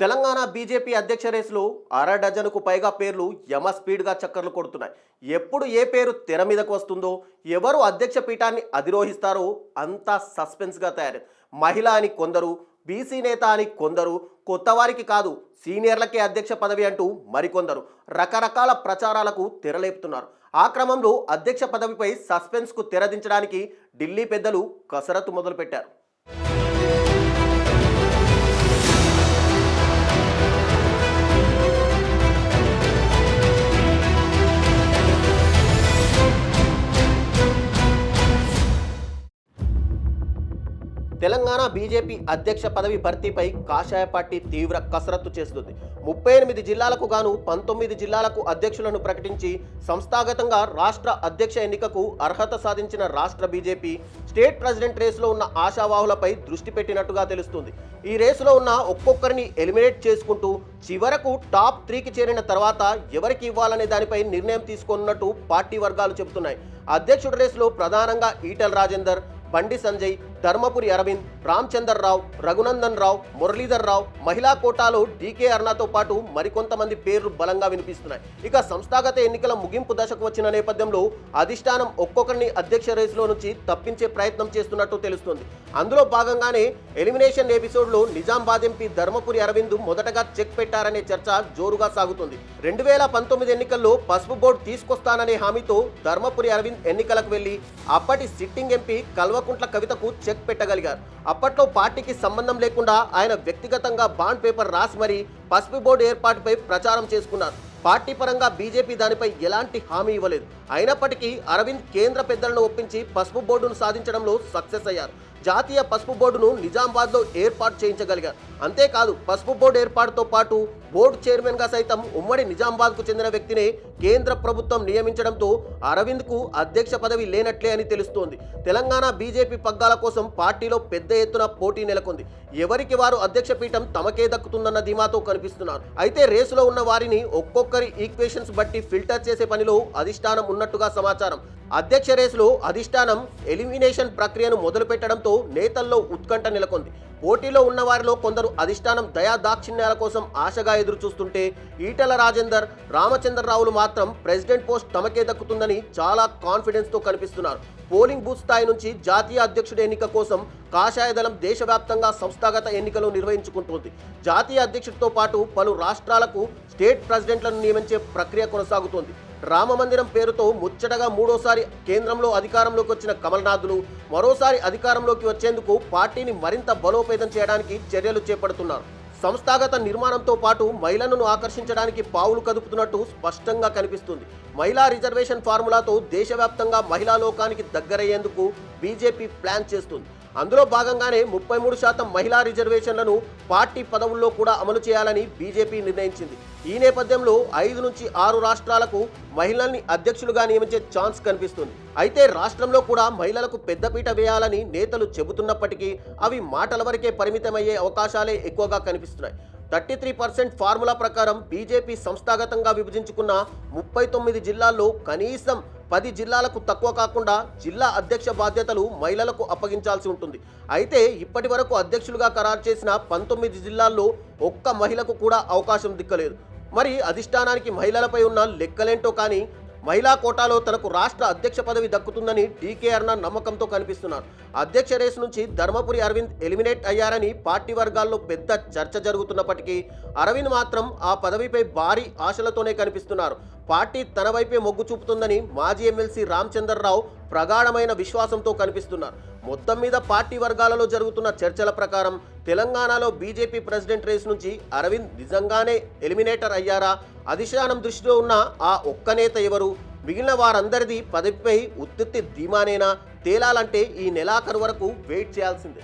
Telangana BJP అధ్యక్ష రేసులో అర డజనుకు పైగా పేర్లు యమ స్పీడ్గా చక్కర్లు కొడుతున్నాయి. ఎప్పుడు ఏ పేరు తెర మీదకు వస్తుందో, ఎవరు అధ్యక్ష పీఠాన్ని అధిరోహిస్తారో అంతా సస్పెన్స్గా తయారైంది. మహిళ అని కొందరు, బీసీ నేత అని కొందరు, కొత్త వారికి కాదు సీనియర్లకే అధ్యక్ష పదవి అంటూ మరికొందరు రకరకాల ప్రచారాలకు తెరలేపుతున్నారు. ఆ క్రమంలో అధ్యక్ష పదవిపై సస్పెన్స్కు తెరదించడానికి ఢిల్లీ పెద్దలు కసరత్తు మొదలుపెట్టారు. తెలంగాణ బీజేపీ అధ్యక్ష పదవి భర్తీపై కాషాయ పార్టీ తీవ్ర కసరత్తు చేస్తుంది. 38 జిల్లాలకు గాను 19 జిల్లాలకు అధ్యక్షులను ప్రకటించి సంస్థాగతంగా రాష్ట్ర అధ్యక్ష ఎన్నికకు అర్హత సాధించిన రాష్ట్ర బీజేపీ స్టేట్ ప్రెసిడెంట్ రేసులో ఉన్న ఆశావాహులపై దృష్టి పెట్టినట్టుగా తెలుస్తుంది. ఈ రేసులో ఉన్న ఒక్కొక్కరిని ఎలిమినేట్ చేసుకుంటూ చివరకు టాప్ 3కి చేరిన తర్వాత ఎవరికి ఇవ్వాలనే దానిపై నిర్ణయం తీసుకున్నట్టు పార్టీ వర్గాలు చెబుతున్నాయి. అధ్యక్షుడి రేసులో ప్రధానంగా ఈటెల రాజేందర్, బండి సంజయ్, ధర్మపురి అరవింద్, రామచందర్ రావు, రఘునందన్ రావు, మురళీధర్ రావు, మహిళా కోటాలో డీకే అరుణతో పాటు మరికొంతమంది పేర్లు బలంగా వినిపిస్తున్నాయి. ఇక సంస్థాగత ఎన్నికల ముగింపు దశకు వచ్చిన నేపథ్యంలో అధిష్టానం ఒక్కొక్కరిని అధ్యక్ష రేసులో నుంచి తప్పించే ప్రయత్నం చేస్తున్నట్టు తెలుస్తుంది. అందులో భాగంగానే ఎలిమినేషన్ ఎపిసోడ్లో నిజామాబాద్ ఎంపీ ధర్మపురి అరవింద్ మొదటగా చెక్ పెట్టారనే చర్చ జోరుగా సాగుతుంది. 2019 ఎన్నికల్లో పసుపు బోర్డు తీసుకొస్తాననే హామీతో ధర్మపురి అరవింద్ ఎన్నికలకు వెళ్లి అప్పటి సిట్టింగ్ ఎంపీ కల్వకుంట్ల కవితకు చెక్ పెట్టగలిగారు. అప్పట్లో పార్టీకి సంబంధం లేకుండా ఆయన వ్యక్తిగతంగా బాండ్ పేపర్ రాసి మరీ పసుపు బోర్డు ఏర్పాటుపై ప్రచారం చేసుకున్నారు. పార్టీ పరంగా బీజేపీ దానిపై ఎలాంటి హామీ ఇవ్వలేదు. అయినప్పటికీ అరవింద్ కేంద్ర పెద్దలను ఒప్పించి పసుపు బోర్డును సాధించడంలో సక్సెస్ అయ్యారు. జాతీయ పసుపు బోర్డును నిజామాబాద్లో ఏర్పాటు చేయించగలిగారు. అంతేకాదు పసుపు బోర్డు ఏర్పాటుతో పాటు బోర్డు చైర్మన్గా సైతం ఉమ్మడి నిజామాబాద్కు చెందిన వ్యక్తినే కేంద్ర ప్రభుత్వం నియమించడంతో అరవింద్కు అధ్యక్ష పదవి లేనట్లే అని తెలుస్తోంది. తెలంగాణ బీజేపీ పగ్గాల కోసం పార్టీలో పెద్ద ఎత్తున పోటీ నెలకొంది. ఎవరికి వారు అధ్యక్ష పీఠం తమకే దక్కుతుందన్న ధీమాతో కనిపిస్తున్నారు. అయితే రేసులో ఉన్న వారిని ఒక్కొక్కరి ఈక్వేషన్స్ బట్టి ఫిల్టర్ చేసే పనిలో అధిష్టానం ఉన్నట్టుగా సమాచారం. అధ్యక్ష రేసులో అధిష్టానం ఎలిమినేషన్ ప్రక్రియను మొదలుపెట్టడంతో నేతల్లో ఉత్కంఠ నెలకొంది. పోటీలో ఉన్న వారిలో కొందరు అధిష్టానం దయాదాక్షిణ్యాల కోసం ఆశగా ఎదురు చూస్తుంటే ఈటెల రాజేందర్, రామచంద్రరావులు మాత్రం ప్రెసిడెంట్ పోస్ట్ తమకే దక్కుతుందని చాలా కాన్ఫిడెన్స్తో కనిపిస్తున్నారు. పోలింగ్ బూత్ స్థాయి నుంచి జాతీయ అధ్యక్షుడి ఎన్నిక కోసం కాషాయ దళం దేశవ్యాప్తంగా సంస్థాగత ఎన్నికలు నిర్వహించుకుంటోంది. జాతీయ అధ్యక్షుడితో పాటు పలు రాష్ట్రాలకు స్టేట్ ప్రెసిడెంట్లను నియమించే ప్రక్రియ కొనసాగుతోంది. రామమందిరం పేరుతో ముచ్చటగా మూడోసారి కేంద్రంలో అధికారంలోకి వచ్చిన కమల్నాథులు మరోసారి అధికారంలోకి వచ్చేందుకు పార్టీని మరింత బలోపేతం చేయడానికి చర్యలు చేపడుతున్నారు. సంస్థాగత నిర్మాణంతో పాటు మహిళలను ఆకర్షించడానికి పావులు కదుపుతున్నట్టు స్పష్టంగా కనిపిస్తుంది. మహిళా రిజర్వేషన్ ఫార్ములాతో దేశవ్యాప్తంగా మహిళా లోకానికి దగ్గరయ్యేందుకు బీజేపీ ప్లాన్ చేస్తుంది. అందులో భాగంగానే 33% మహిళా రిజర్వేషన్లను పార్టీ పదవుల్లో కూడా అమలు చేయాలని బీజేపీ నిర్ణయించింది. ఈ నేపథ్యంలో 5 నుంచి 6 రాష్ట్రాలకు మహిళల్ని అధ్యక్షులుగా నియమించే ఛాన్స్ కనిపిస్తుంది. అయితే రాష్ట్రంలో కూడా మహిళలకు పెద్దపీట వేయాలని నేతలు చెబుతున్నప్పటికీ అవి మాటల వరకే పరిమితమయ్యే అవకాశాలే ఎక్కువగా కనిపిస్తున్నాయి. 33% ఫార్ములా ప్రకారం బీజేపీ సంస్థాగతంగా విభజించుకున్న 39 జిల్లాల్లో కనీసం 10 జిల్లాలకు తక్కువ కాకుండా జిల్లా అధ్యక్ష బాధ్యతలు మహిళలకు అప్పగించాల్సి ఉంటుంది. అయితే ఇప్పటి వరకు అధ్యక్షులుగా ఖరారు చేసిన 19 జిల్లాల్లో ఒక్క మహిళకు కూడా అవకాశం దిక్కలేదు. మరి అధిష్టానానికి మహిళలపై ఉన్న లెక్కలేంటో కానీ మహిళా కోటాలో తనకు రాష్ట్ర అధ్యక్ష పదవి దక్కుతుందని డీకే అరుణ నమ్మకంతో కనిపిస్తున్నారు. అధ్యక్ష రేసు నుంచి ధర్మపురి అరవింద్ ఎలిమినేట్ అయ్యారని పార్టీ వర్గాల్లో పెద్ద చర్చ జరుగుతున్నప్పటికీ అరవింద్ మాత్రం ఆ పదవిపై భారీ ఆశలతోనే కనిపిస్తున్నారు. పార్టీ తన వైపే మొగ్గు చూపుతుందని మాజీ ఎమ్మెల్సీ రామచందర్ రావు ప్రగాఢమైన విశ్వాసంతో కనిపిస్తున్నారు. మొత్తం మీద పార్టీ వర్గాలలో జరుగుతున్న చర్చల ప్రకారం తెలంగాణలో బీజేపీ ప్రెసిడెంట్ రేస్ నుంచి అరవింద్ నిజంగానే ఎలిమినేటర్ అయ్యారా, అధిష్టానం దృష్టిలో ఉన్న ఆ ఒక్క నేత ఎవరు, మిగిలిన వారందరిది పదవిపై ఉత్తుత్తి ధీమానేనా తేలాలంటే ఈ నెలాఖరు వరకు వెయిట్ చేయాల్సిందే.